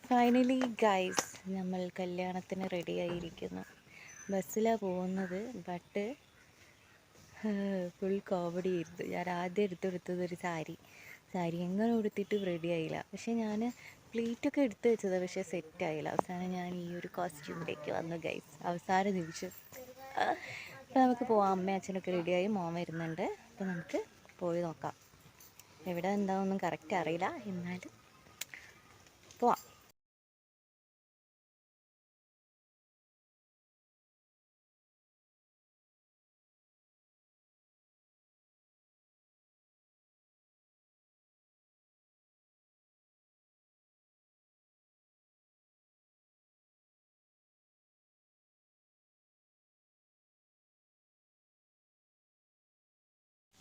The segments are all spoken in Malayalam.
ഫൈനലി ഗൈസ്, നമ്മൾ കല്യാണത്തിന് റെഡി ആയിരിക്കുന്നു. ബസ്സിലാണ് പോകുന്നത്. ബട്ട് ഫുൾ കോമഡി ആയിരുന്നു. ഞാൻ ആദ്യം എടുത്തെടുത്തത് ഒരു സാരി എങ്ങനെ ഉടുത്തിട്ട് റെഡി ആയില്ല. പക്ഷെ ഞാൻ പ്ലീറ്റൊക്കെ എടുത്ത് വെച്ചത്, പക്ഷേ സെറ്റായില്ല. അവസാനം ഞാൻ ഈ ഒരു കോസ്റ്റ്യൂമിലേക്ക് വന്നു ഗൈസ്, അവസാന നിമിഷം. അപ്പോൾ നമുക്ക് പോവാം. അമ്മയും അച്ഛനൊക്കെ റെഡിയായി, മോൻ വരുന്നുണ്ട്. അപ്പോൾ നമുക്ക് പോയി നോക്കാം. എവിടെ എന്താണെന്നൊന്നും കറക്റ്റ് അറിയില്ല, എന്നാലും പോവാം.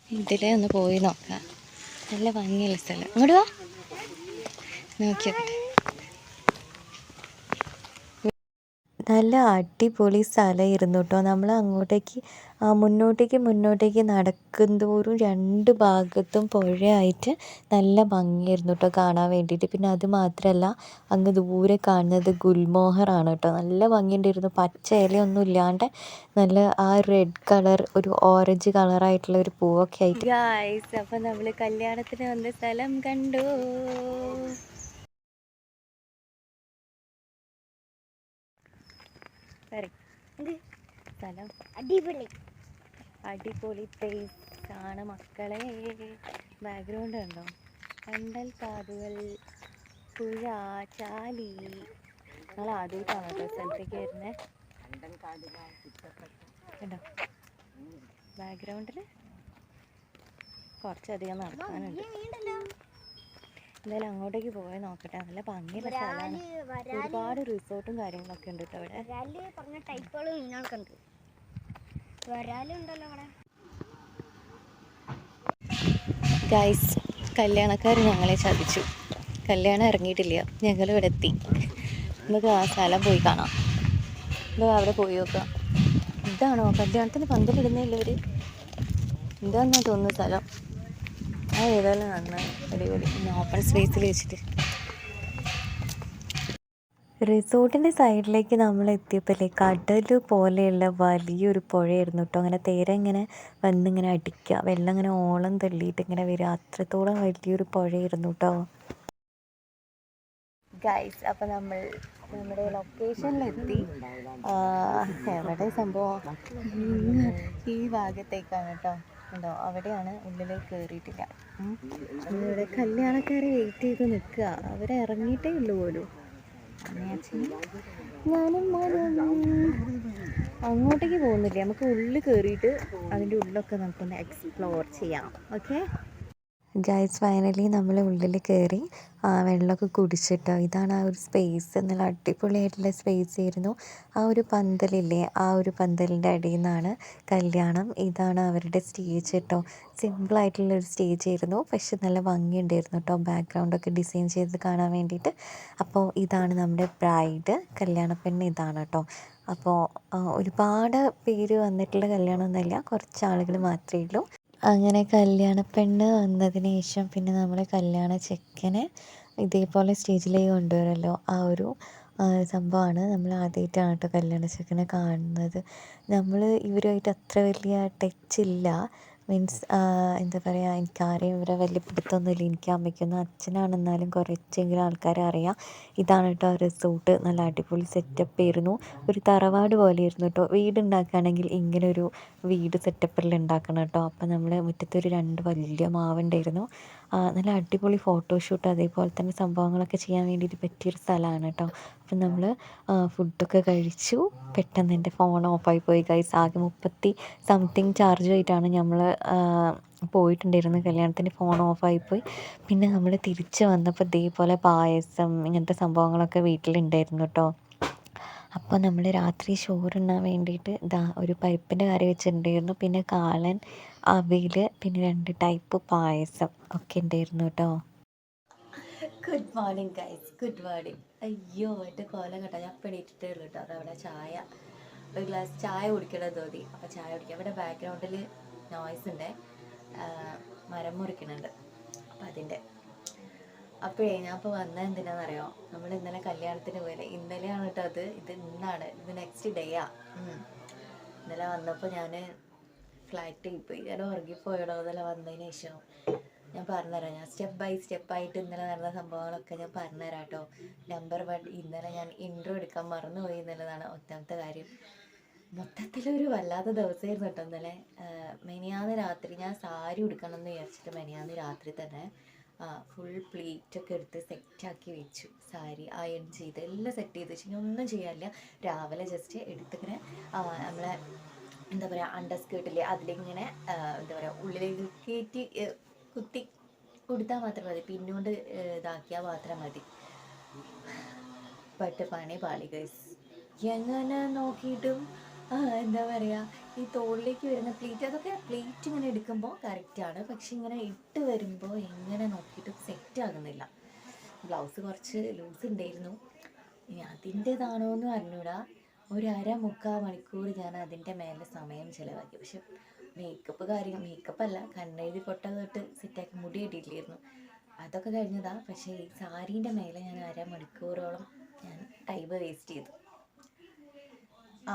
ഇതിലേ ഒന്ന് പോയി നോക്കാം. നല്ല ഭംഗിയുള്ള സ്ഥലം. ഇങ്ങോട്ട് വാ, നോക്കിയോട്ടെ. നല്ല അടിപൊളി സ്ഥലമായിരുന്നു കേട്ടോ. നമ്മൾ അങ്ങോട്ടേക്ക് മുന്നോട്ടേക്ക് നടക്കുന്തോറും രണ്ട് ഭാഗത്തും പുഴയായിട്ട് നല്ല ഭംഗിയായിരുന്നു കേട്ടോ കാണാൻ വേണ്ടിയിട്ട്. പിന്നെ അത് മാത്രമല്ല, അങ്ങ് ദൂരെ കാണുന്നത് ഗുൽമോഹറാണ് കേട്ടോ. നല്ല ഭംഗിയുണ്ടായിരുന്നു. പച്ച ഇലയൊന്നും ഇല്ലാണ്ട് നല്ല ആ റെഡ് കളർ, ഒരു ഓറഞ്ച് കളറായിട്ടുള്ള ഒരു പൂവൊക്കെ ആയിട്ട്. ഗായ്സ്, അപ്പം നമ്മൾ കല്യാണത്തിന് വന്ന സ്ഥലം കണ്ടു. സ്ഥലം അടിപൊളി പ്ലേസ് ആണ് മക്കളെ. ബാക്ക്ഗ്രൗണ്ട് കണ്ടോ? കണ്ടൽ കാടുകൾ, പുഴ, ചാലി. ഞങ്ങൾ ആദ്യമായിട്ടാണ് കേട്ടോ സ്ഥലത്തേക്ക് വരുന്നത്. കണ്ടോ ബാക്ക്ഗ്രൗണ്ടിൽ കുറച്ചധികം നടക്കാനുണ്ട്. എന്തായാലും അങ്ങോട്ടേക്ക് പോയി നോക്കട്ടെ. നല്ല ഭംഗിയുള്ള സ്ഥലമാണ്. ഒരുപാട് റിസോർട്ടും കാര്യങ്ങളൊക്കെ ഉണ്ട് കേട്ടോ ഇവിടെ. ഗൈസ്, കല്യാണക്കാർ ഞങ്ങളെ ചതിച്ചു. കല്യാണം ഇറങ്ങിയിട്ടില്ല, ഞങ്ങൾ ഇവിടെ എത്തി. നമുക്ക് ആ സ്ഥലം പോയി കാണാം. ഇത് അവിടെ പോയി നോക്കാം. ഇതാണോ കല്യാണത്തിന് പന്തലിടുന്നില്ലവർ? എന്താണെന്നാ തോന്നുന്നു സ്ഥലം. ആ ഏതായാലും നന്നായി, അടിപൊളി. ഓപ്പൺ സ്പേസിൽ വെച്ചിട്ട് റിസോർട്ടിൻ്റെ സൈഡിലേക്ക് നമ്മൾ എത്തിയപ്പോഴേ കടൽ പോലെയുള്ള വലിയൊരു പുഴയായിരുന്നു കേട്ടോ. അങ്ങനെ തേര ഇങ്ങനെ വന്നിങ്ങനെ അടിക്കുക, വെള്ളം ഇങ്ങനെ ഓളം തള്ളിയിട്ട് ഇങ്ങനെ വരിക. അത്രത്തോളം വലിയൊരു പുഴയായിരുന്നു കേട്ടോ ഗൈസ്. അപ്പം നമ്മൾ നമ്മുടെ ലൊക്കേഷനിലെത്തി. എവിടെ സംഭവം? ഈ ഭാഗത്തേക്കാണ് കേട്ടോ. ഉണ്ടോ? അവിടെയാണ്. ഉള്ളിലേക്ക് കയറിയിട്ടില്ല. ഇവിടെ കല്യാണക്കാരെ വെയിറ്റ് ചെയ്ത് നിൽക്കുക. അവരെ ഇറങ്ങിയിട്ടേ ഉള്ളൂ പോലും. ഞാനും അങ്ങോട്ടേക്ക് പോകുന്നില്ല. നമുക്ക് ഉള്ളിൽ കയറിയിട്ട് അതിൻ്റെ ഉള്ളൊക്കെ നമുക്കൊന്ന് എക്സ്പ്ലോർ ചെയ്യാം. ഓക്കെ ഗൈസ്, ഫൈനലി നമ്മൾ ഉള്ളിൽ കയറി വെള്ളമൊക്കെ കുടിച്ചിട്ടോ. ഇതാണ് ആ ഒരു സ്പേസ്. നല്ല അടിപൊളിയായിട്ടുള്ള സ്പേസ് ആയിരുന്നു. ആ ഒരു പന്തലില്ലേ, ആ ഒരു പന്തലിൻ്റെ അടിയിൽ നിന്നാണ് കല്യാണം. ഇതാണ് അവരുടെ സ്റ്റേജ് കേട്ടോ. സിമ്പിളായിട്ടുള്ളൊരു സ്റ്റേജ് ആയിരുന്നു, പക്ഷെ നല്ല ഭംഗിയുണ്ടായിരുന്നു കേട്ടോ. ബാക്ക്ഗ്രൗണ്ടൊക്കെ ഡിസൈൻ ചെയ്ത് കാണാൻ വേണ്ടിയിട്ട്. അപ്പോൾ ഇതാണ് നമ്മുടെ ബ്രൈഡ്, കല്യാണപ്പെണ്ണ് ഇതാണ് കേട്ടോ. അപ്പോൾ ഒരുപാട് പേര് വന്നിട്ടുള്ള കല്യാണമൊന്നുമില്ല, കുറച്ച് ആളുകൾ മാത്രമേ ഉള്ളൂ. അങ്ങനെ കല്യാണപ്പെണ്ണ് വന്നതിന് ശേഷം പിന്നെ നമ്മൾ കല്യാണ ചെക്കനെ ഇതേപോലെ സ്റ്റേജിലേക്ക് കൊണ്ടുവരുമല്ലോ, ആ ഒരു സംഭവമാണ്. നമ്മൾ ആദ്യമായിട്ടാണ് കേട്ടോ കല്യാണ ചെക്കനെ കാണുന്നത്. നമ്മൾ ഇവരുമായിട്ട് അത്ര വലിയ ടച്ചില്ല. മീൻസ് എന്താ പറയുക, എനിക്കാരെയും ഇവരെ വലിയ പിടുത്തമൊന്നുമില്ല. എനിക്ക് അമ്മയ്ക്കൊന്നും അച്ഛനാണെന്നാലും കുറച്ചെങ്കിലും ആൾക്കാരെ അറിയാം. ഇതാണ് കേട്ടോ റിസോർട്ട്. നല്ല അടിപൊളി സെറ്റപ്പ് ആയിരുന്നു. ഒരു തറവാട് പോലെയായിരുന്നു കേട്ടോ. വീടുണ്ടാക്കുകയാണെങ്കിൽ ഇങ്ങനെ ഒരു വീട് സെറ്റപ്പിൽ ഉണ്ടാക്കണം കേട്ടോ. അപ്പം നമ്മൾ മുറ്റത്തൊരു 2 വലിയ മാവുണ്ടായിരുന്നു. നല്ല അടിപൊളി ഫോട്ടോഷൂട്ട് അതേപോലെ തന്നെ സംഭവങ്ങളൊക്കെ ചെയ്യാൻ വേണ്ടിയിട്ട് പറ്റിയൊരു സ്ഥലമാണ് കേട്ടോ. അപ്പം നമ്മൾ ഫുഡൊക്കെ കഴിച്ചു. പെട്ടെന്ന് എൻ്റെ ഫോൺ ഓഫായി പോയി ഗൈസ്. ആകെ 30 സംതിങ് ചാർജുമായിട്ടാണ് നമ്മൾ പോയിട്ടുണ്ടായിരുന്നത് കല്യാണത്തിന്. ഫോൺ ഓഫായിപ്പോയി. പിന്നെ നമ്മൾ തിരിച്ച് വന്നപ്പോൾ ഇതേപോലെ പായസം ഇങ്ങനത്തെ സംഭവങ്ങളൊക്കെ വീട്ടിലുണ്ടായിരുന്നു കേട്ടോ. അപ്പോൾ നമ്മൾ രാത്രി ചോറുണ്ണാൻ വേണ്ടിയിട്ട് ഒരു പരിപ്പിൻ്റെ കറി വെച്ചിട്ടുണ്ടായിരുന്നു. പിന്നെ കാളൻ, അവിയൽ, പിന്നെ 2 ടൈപ്പ് പായസം ഒക്കെ ഉണ്ടായിരുന്നു കേട്ടോ. Good morning guys, good morning. അയ്യോ, എൻ്റെ കോലം കേട്ടോ. ഞാൻ ഇപ്പം എണീറ്റിട്ടേ ഉള്ളൂ കേട്ടോ. അതവിടെ ചായ, ഒരു ഗ്ലാസ് ചായ കുടിക്കണം തോന്നി. അപ്പോൾ ചായ കുടിക്കാം. ഇവിടെ ബാക്ക്ഗ്രൗണ്ടിൽ നോയ്സ് ഉണ്ട്, മരം മുറിക്കുന്നുണ്ട്. അപ്പം അതിൻ്റെ അപ്പോഴേ ഞാൻ ഇപ്പോൾ വന്നത് എന്തിനാണെന്നറിയോ? നമ്മൾ ഇന്നലെ കല്യാണത്തിന് പോയില്ലേ, ഇന്നലെയാണ് കേട്ടോ അത്, ഇത് ഇന്നാണ്, ഇത് നെക്സ്റ്റ് ഡേയാ. ഇന്നലെ വന്നപ്പോൾ ഞാൻ ഫ്ലൈറ്റിൽ പോയി, ഞാൻ ഉറങ്ങിപ്പോയടോ. ഇന്നലെ വന്നതിന് ശേഷം ഞാൻ പറഞ്ഞുതരാം, ഞാൻ സ്റ്റെപ്പ് ബൈ സ്റ്റെപ്പായിട്ട് ഇന്നലെ നടന്ന സംഭവങ്ങളൊക്കെ ഞാൻ പറഞ്ഞുതരാം കേട്ടോ. നമ്പർ 1, ഇന്നലെ ഞാൻ ഇൻട്രോ എടുക്കാൻ മറന്നുപോയി എന്നുള്ളതാണ് ഒന്നാമത്തെ കാര്യം. മൊത്തത്തിലൊരു വല്ലാത്ത ദിവസമായിരുന്നു കേട്ടോ ഇന്നലെ. മെനിയാന്ന് രാത്രി ഞാൻ സാരി ഉടുക്കണം എന്ന് വിചാരിച്ചിട്ട് മെനിയാന്ന് രാത്രി തന്നെ ഫുൾ പ്ലീറ്റൊക്കെ എടുത്ത് സെറ്റാക്കി വെച്ചു. സാരി അയൺ ചെയ്ത് എല്ലാം സെറ്റ് ചെയ്ത് വെച്ച്, ഇനി ഒന്നും ചെയ്യാനില്ല. രാവിലെ ജസ്റ്റ് എടുത്തിങ്ങനെ നമ്മളെ എന്താ പറയുക അണ്ടർസ്കേർട്ടില്ലേ അതിലിങ്ങനെ എന്താ പറയുക ഉള്ളിലേക്ക് കയറ്റി കുത്തി കൊടുത്താൽ മാത്രം മതി, പിന്നുകൊണ്ട് ഇതാക്കിയാൽ മാത്രം മതി. പട്ട് പണി പാളി ഗൈസ്. എങ്ങനെ നോക്കിയിട്ടും എന്താ പറയുക ഈ തോളിലേക്ക് വരുന്ന പ്ലീറ്റ്, അതൊക്കെ പ്ലീറ്റ് ഇങ്ങനെ എടുക്കുമ്പോൾ കറക്റ്റാണ്, പക്ഷെ ഇങ്ങനെ ഇട്ട് വരുമ്പോൾ എങ്ങനെ നോക്കിയിട്ടും സെറ്റ് ആകുന്നില്ല. ബ്ലൗസ് കുറച്ച് ലൂസ് ഉണ്ടായിരുന്നു, ഇനി അതിൻ്റെതാണോ എന്ന് അറിഞ്ഞൂടാ. ഒരു 1.5-3 മണിക്കൂർ ഞാൻ അതിൻ്റെ മേലെ സമയം ചിലവാക്കി. പക്ഷെ മേക്കപ്പല്ല, കണ്ണെഴുതി പൊട്ട തൊട്ട് സെറ്റാക്കി മുടി കിട്ടിയിട്ടില്ലായിരുന്നു, അതൊക്കെ കഴിഞ്ഞതാ. പക്ഷേ ഈ സാരീൻ്റെ മേലെ ഞാൻ 1/2 മണിക്കൂറോളം ഞാൻ ടൈം വേസ്റ്റ് ചെയ്തു.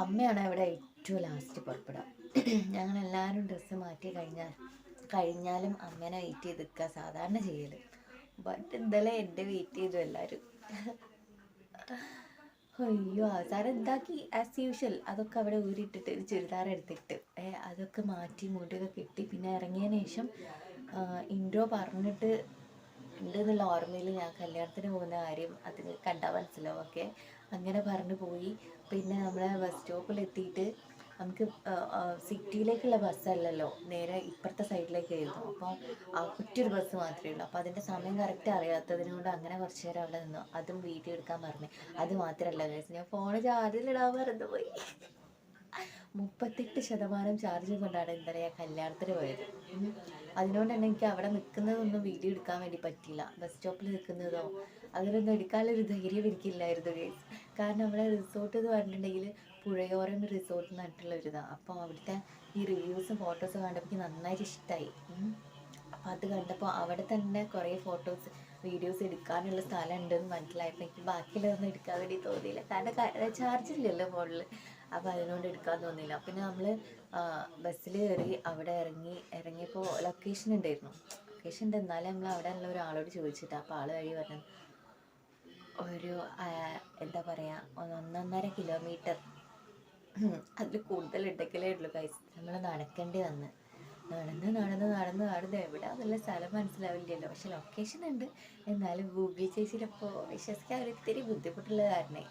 അമ്മയാണ് ഇവിടെ ഏറ്റവും ലാസ്റ്റ് പുറപ്പെടുക. ഞങ്ങളെല്ലാവരും ഡ്രസ്സ് മാറ്റി കഴിഞ്ഞാലും അമ്മേനെ വെയിറ്റ് ചെയ്ത് നിൽക്കുക സാധാരണ ചെയ്യൽ. ബട്ട് ഇന്നലെ എൻ്റെ വെയിറ്റ് ചെയ്തു എല്ലാവരും. അയ്യോ, അവസാനം എന്താക്കി ആസ് യൂഷ്വൽ അതൊക്കെ അവിടെ ഊരിയിട്ടിട്ട് ഒരു ചുരിദാർ എടുത്തിട്ട് അതൊക്കെ മാറ്റി മുടിയൊക്കെ കെട്ടി. പിന്നെ ഇറങ്ങിയതിന് ശേഷം ഇൻട്രോ പറഞ്ഞിട്ട് ഉണ്ടെന്നുള്ള ഓർമ്മയിൽ ഞാൻ കല്യാണത്തിന് പോകുന്ന കാര്യം അതിന് കണ്ടാൽ മനസ്സിലാവും. ഓക്കെ, അങ്ങനെ പറഞ്ഞു പോയി. പിന്നെ നമ്മളെ ബസ് സ്റ്റോപ്പിലെത്തിയിട്ട് നമുക്ക് സിറ്റിയിലേക്കുള്ള ബസ്സല്ലല്ലോ, നേരെ ഇപ്പുറത്തെ സൈഡിലേക്കായിരുന്നു. അപ്പോൾ ഒറ്റൊരു ബസ് മാത്രമേ ഉള്ളൂ. അപ്പോൾ അതിൻ്റെ സമയം കറക്റ്റ് അറിയാത്തതിനോട് അങ്ങനെ കുറച്ച് നേരം അവിടെ നിന്നു. അതും വീഡിയോ എടുക്കാൻ പറഞ്ഞു. അത് മാത്രമല്ല ഗൈസ്, ഞാൻ ഫോണ് ചാർജിലിടാൻ മറന്നുപോയി. 38% ചാർജ് കൊണ്ടാണ് ഇന്നലെ ഞാൻ കല്യാണത്തിന് പോയത്. അതിനോട് തന്നെ എനിക്ക് അവിടെ നിൽക്കുന്നതൊന്നും വീഡിയോ എടുക്കാൻ വേണ്ടി പറ്റിയില്ല. ബസ് സ്റ്റോപ്പിൽ നിൽക്കുന്നതോ അതിനൊന്നും എടുക്കാനുള്ളൊരു ധൈര്യം എനിക്കില്ലായിരുന്നു ഗൈസ്. കാരണം നമ്മുടെ റിസോർട്ട് എന്ന് പറഞ്ഞിട്ടുണ്ടെങ്കിൽ പുഴയോരം റിസോർട്ട് എന്ന് പറഞ്ഞിട്ടുള്ള ഒരിതാണ്. അപ്പോൾ അവിടുത്തെ ഈ റിവ്യൂസും ഫോട്ടോസും കണ്ടപ്പോൾ എനിക്ക് നന്നായിട്ട് ഇഷ്ടമായി. അപ്പോൾ അത് കണ്ടപ്പോൾ അവിടെ തന്നെ കുറേ ഫോട്ടോസ് വീഡിയോസ് എടുക്കാനുള്ള സ്ഥലം ഉണ്ടെന്ന് മനസ്സിലായപ്പോൾ എനിക്ക് ബാക്കിയുള്ളതൊന്നും എടുക്കാൻ വേണ്ടി തോന്നിയില്ല. കാരണം ചാർജ് ഇല്ലല്ലോ ഫോണിൽ. അപ്പോൾ അതിനോട് എടുക്കാൻ തോന്നിയില്ല. പിന്നെ നമ്മൾ ബസ്സിൽ കയറി അവിടെ ഇറങ്ങിയപ്പോൾ ലൊക്കേഷൻ ഉണ്ടായിരുന്നു. ലൊക്കേഷൻ ഉണ്ട്, എന്നാലും നമ്മൾ അവിടെ ഉള്ള ഒരാളോട് ചോദിച്ചിട്ട് അപ്പോൾ ആൾ വഴി പറഞ്ഞു ഒരു എന്താ പറയുക 1.5 കിലോമീറ്റർ അതിൽ കൂടുതൽ ഉണ്ടെങ്കിലേ ഉള്ളൂ ഗൈസ്. നമ്മൾ നടക്കേണ്ടി വന്ന് നടന്ന് എവിടെയാണെന്നുള്ള സ്ഥലം മനസ്സിലാവില്ലല്ലോ. പക്ഷെ ലൊക്കേഷൻ ഉണ്ട്, എന്നാലും ഗൂഗിൾ ചേച്ചിയിലപ്പോൾ വിശ്വസിക്കാൻ ഒരിത്തിരി ബുദ്ധിമുട്ടുള്ള കാരണേ.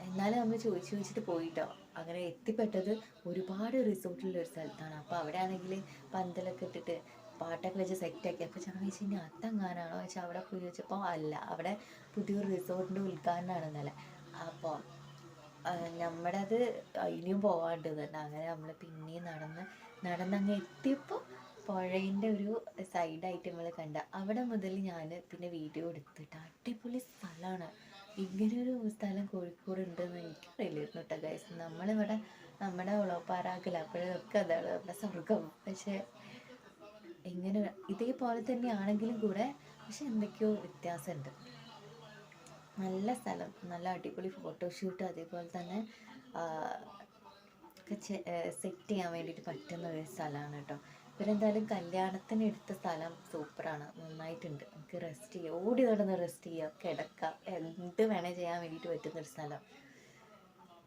എന്നാലും നമ്മൾ ചോദിച്ചിട്ട് പോയിട്ടോ. അങ്ങനെ എത്തിപ്പെട്ടത് ഒരുപാട് റിസോർട്ടുള്ള ഒരു സ്ഥലത്താണ്. അപ്പോൾ അവിടെ ആണെങ്കിൽ പന്തലൊക്കെ ഇട്ടിട്ട് പാട്ടൊക്കെ വെച്ച് സെറ്റാക്കി. അപ്പോൾ ഞാൻ ചോദിച്ചു ഇനി അതെങ്ങാനാണോ വെച്ചാൽ അവിടെ പോയി ചോദിച്ചപ്പോൾ അല്ല, അവിടെ പുതിയൊരു റിസോർട്ടിൻ്റെ ഉദ്ഘാടനമാണ് ഇന്നലെ. അപ്പോൾ നമ്മുടെ അത് ഇനിയും പോകാണ്ട് തന്നെ. അങ്ങനെ നമ്മൾ പിന്നെയും നടന്നങ്ങ് എത്തിയപ്പോൾ പുഴേൻ്റെ ഒരു സൈഡായിട്ട് നമ്മൾ കണ്ട അവിടെ മുതൽ ഞാൻ പിന്നെ വീഡിയോ എടുത്തിട്ട് അടിപൊളി സ്ഥലമാണ്. ഇങ്ങനെയൊരു സ്ഥലം കോഴിക്കോട് ഉണ്ടെന്ന് എനിക്കറിയില്ലായിരുന്നു കേട്ടോ ഗൈസ്. നമ്മളിവിടെ നമ്മുടെ ഉളപ്പാറാക്കല അപ്പോഴൊക്കെ അതാണ് നമ്മുടെ സ്വർഗം. പക്ഷേ ഇങ്ങനെ ഇതേപോലെ തന്നെയാണെങ്കിലും കൂടെ പക്ഷെ എന്തൊക്കെയോ വ്യത്യാസമുണ്ട്. നല്ല സ്ഥലം, നല്ല അടിപൊളി ഫോട്ടോഷൂട്ട്, അതേപോലെ തന്നെ സെറ്റ് ചെയ്യാൻ വേണ്ടിയിട്ട് പറ്റുന്ന ഒരു സ്ഥലമാണ് കേട്ടോ. ഇവരെന്തായാലും കല്യാണത്തിന് എടുത്ത സ്ഥലം സൂപ്പറാണ്, നന്നായിട്ടുണ്ട്. നമുക്ക് റെസ്റ്റ് ചെയ്യാം, ഓടി നടന്ന് റെസ്റ്റ് ചെയ്യാം, കിടക്കാം, എന്ത് വേണേൽ ചെയ്യാൻ വേണ്ടിയിട്ട് പറ്റുന്നൊരു സ്ഥലം.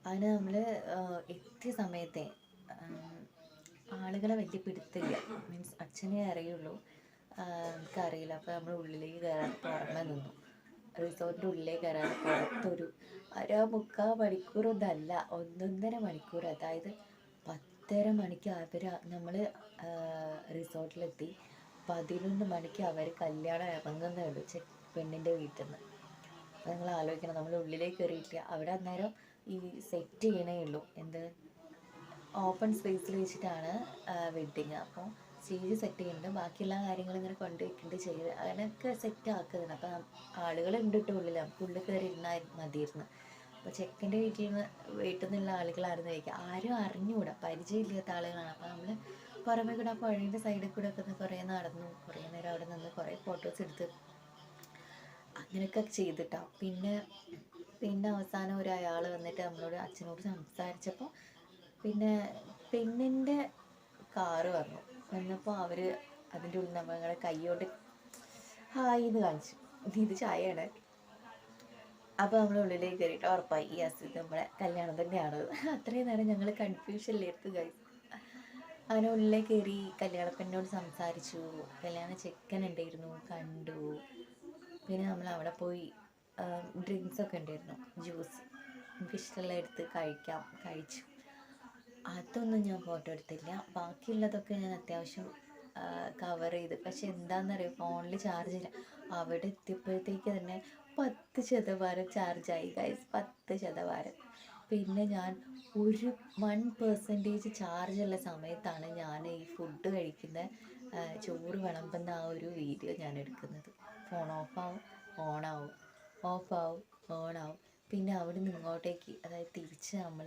അതിന് നമ്മൾ എത്തിയ സമയത്തെ ആളുകളെ വലിയ പിടുത്തില്ല. മീൻസ് അച്ഛനെ അറിയുള്ളൂ, നമുക്കറിയില്ല. അപ്പോൾ നമ്മൾ ഉള്ളിലേക്ക് കയറാൻ പുറമെ നിന്നു. റിസോർട്ടിൻ്റെ ഉള്ളിലേക്ക് കയറാൻ പുറത്തൊരു 1.5-3 മണിക്കൂറൊന്നല്ല, 1.5 മണിക്കൂർ. അതായത് 10:30 മണിക്ക് നമ്മൾ റിസോർട്ടിലെത്തി. 11 മണിക്ക് അവർ കല്യാണം ഇറങ്ങുന്നേ ഉള്ളൂ പെണ്ണിൻ്റെ വീട്ടിൽ നിന്ന്. അപ്പോൾ നിങ്ങൾ ആലോചിക്കണം, നമ്മൾ ഉള്ളിലേക്ക് കയറിയിട്ടില്ല. അവിടെ അന്നേരം ഈ സെറ്റ് ചെയ്യണേ ഉള്ളൂ. എന്ത് ഓപ്പൺ സ്പേസിൽ വെച്ചിട്ടാണ് വെഡ്ഡിങ്. അപ്പോൾ സ്റ്റേജ് സെറ്റ് ചെയ്യുന്നുണ്ട്, ബാക്കിയെല്ലാ കാര്യങ്ങളും ഇങ്ങനെ കൊണ്ടുവയ്ക്കുന്നുണ്ട്, ചെയ്ത് അങ്ങനെയൊക്കെ സെറ്റ് ആക്കുന്നുണ്ട്. അപ്പം ആളുകളുണ്ട് കേട്ടോ ഉള്ളിൽ, നമുക്ക് ഉള്ളിൽ കയറി ഇരുന്നാൽ മതിയായിരുന്നു. അപ്പോൾ ചെക്കൻ്റെ വീട്ടിൽ നിന്നുള്ള ആളുകളായിരുന്നു കഴിക്കുക. ആരും അറിഞ്ഞുകൂടാ, പരിചയമില്ലാത്ത ആളുകളാണ്. അപ്പോൾ നമ്മൾ പുറമെ കൂടെ ആ പുഴയുടെ സൈഡിൽ കൂടെ ഒക്കെ കുറേ നടന്നു, കുറേ നേരം അവിടെ നിന്ന് കുറേ ഫോട്ടോസ് എടുത്ത് ഇങ്ങനെയൊക്കെ ചെയ്തിട്ടോ. പിന്നെ അവസാനം അയാൾ വന്നിട്ട് നമ്മളോട് അച്ഛനോട് സംസാരിച്ചപ്പോൾ പിന്നെ പെണ്ണിൻ്റെ കാറ് വന്നപ്പോൾ അവർ അതിൻ്റെ ഉള്ളിൽ നമ്മളെ കൈയോട്ട് ഹായ് എന്ന് കാണിച്ചു. ഇത് ചായയാണ്. അപ്പോൾ നമ്മൾ ഉള്ളിലേക്ക് കയറിയിട്ട് ഉറപ്പായി യെസ് ഇത് നമ്മളെ കല്യാണം തന്നെയാണ്. അത്രയും നേരം ഞങ്ങൾ കൺഫ്യൂഷനിലായിരുന്നു ഗൈസ്. അങ്ങനെ ഉള്ളിലേക്ക് കയറി കല്യാണപ്പെണ്ണോട് സംസാരിച്ചു. കല്യാണ ചെക്കൻ ഉണ്ടായിരുന്നു, കണ്ടു. പിന്നെ നമ്മൾ അവിടെ പോയി ഡ്രിങ്ക്സൊക്കെ ഉണ്ടായിരുന്നു, ജ്യൂസ് നമുക്കിഷ്ടമുള്ള എടുത്ത് കഴിച്ചു. അതൊന്നും ഞാൻ ഫോട്ടോ എടുത്തില്ല. ബാക്കിയുള്ളതൊക്കെ ഞാൻ അത്യാവശ്യം കവർ ചെയ്ത്. പക്ഷെ എന്താണെന്നറിയോ, ഫോണിൽ ചാർജില്ല. അവിടെ എത്തിയപ്പോഴത്തേക്ക് തന്നെ 10% ചാർജായി ഗൈസ്, 10%. പിന്നെ ഞാൻ 1% ചാർജുള്ള സമയത്താണ് ഞാൻ ഈ ഫുഡ് കഴിക്കുന്ന ചോറ് വിളമ്പുന്ന ആ ഒരു വീഡിയോ ഞാൻ എടുക്കുന്നത്. ഫോൺ ഓഫാവും, ഓണാവും, ഓഫാവും, ഓണാവും. പിന്നെ അവിടെ നിന്ന് ഇങ്ങോട്ടേക്ക്, അതായത് തിരിച്ച് നമ്മൾ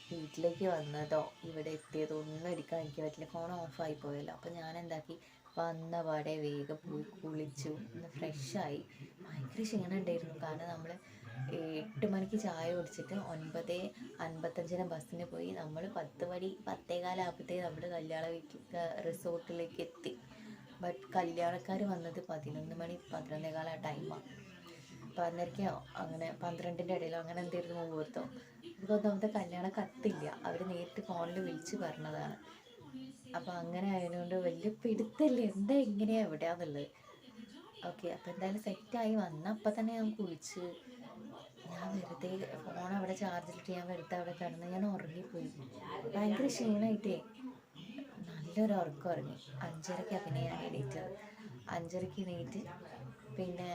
വീട്ടിലേക്ക് വന്നതോ ഇവിടെ എത്തിയതോ ഒന്നും എടുക്കാൻ എനിക്ക് പറ്റില്ല, ഫോൺ ഓഫായി പോയല്ലോ. അപ്പോൾ ഞാൻ എന്താക്കി, വന്ന പാടെ വേഗം പോയി കുളിച്ചു, ഒന്ന് ഫ്രഷായി. ഭയങ്കര ക്ഷീണം ഉണ്ടായിരുന്നു. കാരണം നമ്മൾ 8 മണിക്ക് ചായ കുടിച്ചിട്ട് 9:55 ബസ്സിന് പോയി. നമ്മൾ 10:15 നമ്മൾ കല്യാണ റിസോർട്ടിലേക്ക് എത്തി. ബട്ട് കല്യാണക്കാർ വന്നത് 11 മണി 11:15 ആ ടൈമാണ്. 12:30 അങ്ങനെ 12ൻ്റെ ഇടയിലോ അങ്ങനെ എന്തായിരുന്നു മുഹൂർത്തം. ഒന്നാമത്തെ കല്യാണം കത്തില്ല, അവർ നേരിട്ട് ഫോണിൽ വിളിച്ച് പറഞ്ഞതാണ്. അപ്പോൾ അങ്ങനെ ആയതുകൊണ്ട് വലിയ പിടുത്തല്ലേ എന്താ എങ്ങനെയാണ് എവിടെയാന്നുള്ളത്. ഓക്കെ, അപ്പോൾ എന്തായാലും സെറ്റായി വന്ന അപ്പം തന്നെ ഞാൻ കുളിച്ച്. ഞാൻ വെറുതെ ഫോൺ അവിടെ ചാർജിലിട്ട് ഞാൻ വെറുതെ അവിടെ കിടന്ന് ഞാൻ ഉറങ്ങിപ്പോയി. ഭയങ്കര ക്ഷീണമായിട്ടേ നല്ലൊരു ഉറക്കം ഉറങ്ങി. 5:30 പിന്നെ ഞാൻ എണീറ്റത്. 5:30 എണീറ്റ് പിന്നെ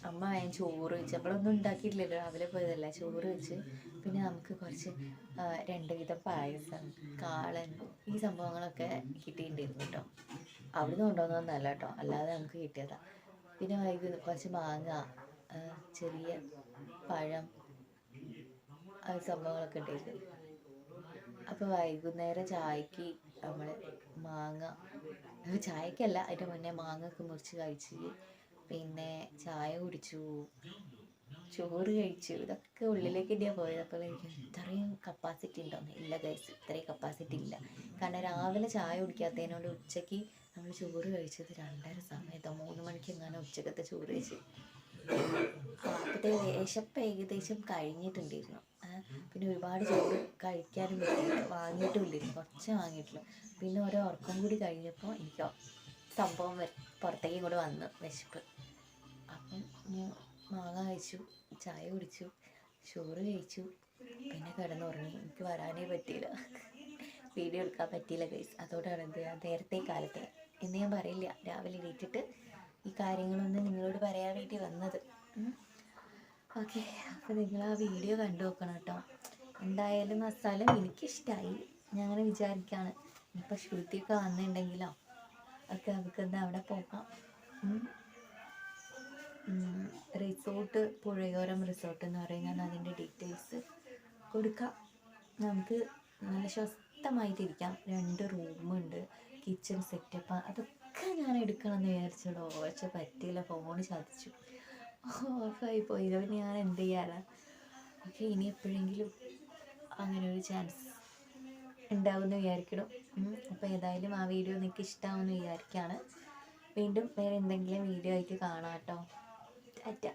അമ്മ ഞാൻ ചോറ് വെച്ച്, നമ്മളൊന്നും ഉണ്ടാക്കിയിട്ടില്ലല്ലോ, രാവിലെ പോയതല്ല. ചോറ് വെച്ച് പിന്നെ നമുക്ക് കുറച്ച് 2 വിധം പായസം, കാളൻ, ഈ സംഭവങ്ങളൊക്കെ കിട്ടിയിട്ടുണ്ടായിരുന്നു കേട്ടോ. അവിടുന്ന് കൊണ്ടുവന്നതൊന്നല്ല കേട്ടോ, അല്ലാതെ നമുക്ക് കിട്ടിയതാണ്. പിന്നെ കുറച്ച് മാങ്ങ, ചെറിയ പഴം, ആ സംഭവങ്ങളൊക്കെ ഉണ്ടായിരുന്നു. അപ്പോൾ വൈകുന്നേരം ചായക്ക് നമ്മൾ മാങ്ങ, ചായക്കല്ല അതിൻ്റെ മുന്നേ മാങ്ങയൊക്കെ മുറിച്ച് കഴിച്ച്, പിന്നെ ചായ കുടിച്ചു, ചോറ് കഴിച്ചു. ഇതൊക്കെ ഉള്ളിലേക്ക് തന്നെയാണ് പോയത്. അപ്പോൾ എനിക്ക് ഇത്രയും കപ്പാസിറ്റി ഉണ്ടോന്ന് ഇല്ല ഗൈസ്, ഇത്രയും കപ്പാസിറ്റി ഇല്ല. കാരണം രാവിലെ ചായ കുടിക്കാത്തതിനോട് ഉച്ചയ്ക്ക് നമ്മൾ ചോറ് കഴിച്ചത് 2:30 സമയത്തോ 3 മണിക്ക് എങ്ങാനും ഉച്ചക്കത്തെ ചോറ് കഴിച്ച്. അപ്പോഴത്തെ വിശപ്പ് ഏകദേശം കഴിഞ്ഞിട്ടുണ്ടായിരുന്നു. പിന്നെ ഒരുപാട് ചോറ് കഴിക്കാനും പറ്റില്ല, വാങ്ങിയിട്ടുമില്ലായിരുന്നു, കുറച്ച് വാങ്ങിയിട്ടുള്ളൂ. പിന്നെ ഓരോ ഉറക്കം കൂടി കഴിഞ്ഞപ്പോൾ എനിക്ക് സംഭവം പുറത്തേക്കും കൂടെ വന്ന് വിശപ്പ്. അപ്പം ഞാൻ മാങ്ങ കഴിച്ചു, ചായ കുടിച്ചു, ചോറ് കഴിച്ചു, പിന്നെ കിടന്നുറങ്ങി. എനിക്ക് വരാനേ പറ്റിയില്ല, വീഡിയോ എടുക്കാൻ പറ്റിയില്ല ഗൈസ്. അതോടാണ് എന്ത് ഞാൻ നേരത്തെ കാലത്തെ എന്ന് ഞാൻ പറയില്ല, രാവിലെ എണീറ്റിട്ട് ഈ കാര്യങ്ങളൊന്നും നിങ്ങളോട് പറയാൻ വേണ്ടി വന്നത്. ഓക്കെ, അപ്പോൾ നിങ്ങൾ ആ വീഡിയോ കണ്ടു നോക്കണം കേട്ടോ. എന്തായാലും ആ സ്ഥലം എനിക്കിഷ്ടമായി, ഞാൻ അങ്ങനെ വിചാരിക്കുകയാണ്. ഇപ്പോൾ ശ്രുതിയൊക്കെ വന്നിട്ടുണ്ടെങ്കിലോ ഒക്കെ നമുക്കെന്താ അവിടെ പോകാം. റിസോർട്ട് പുഴയോരം റിസോർട്ട് എന്ന് പറയുന്നത്, അതിൻ്റെ ഡീറ്റെയിൽസ് കൊടുക്കാം. നമുക്ക് നല്ല സ്വസ്ഥമായിട്ടിരിക്കാം. 2 റൂമുണ്ട്, കിച്ചൺ സെറ്റപ്പ്, അതൊക്കെ ഞാൻ എടുക്കണമെന്ന് വിചാരിച്ചോളൂ. പക്ഷെ പറ്റിയില്ല, ഫോൺ ചതിച്ചു, ഓഫായി പോയി. പിന്നെ ഞാൻ എന്ത് ചെയ്യാനാ. ഓക്കെ, ഇനി എപ്പോഴെങ്കിലും അങ്ങനെ ഒരു ചാൻസ് ഉണ്ടാവുമെന്ന് വിചാരിക്കണം. അപ്പോൾ ഏതായാലും ആ വീഡിയോ നിങ്ങൾക്ക് ഇഷ്ടമാവുമെന്ന് വിചാരിക്കുകയാണ്. വീണ്ടും വേറെ എന്തെങ്കിലും വീഡിയോ ആയിട്ട് കാണാം കേട്ടോ. ടാറ്റ.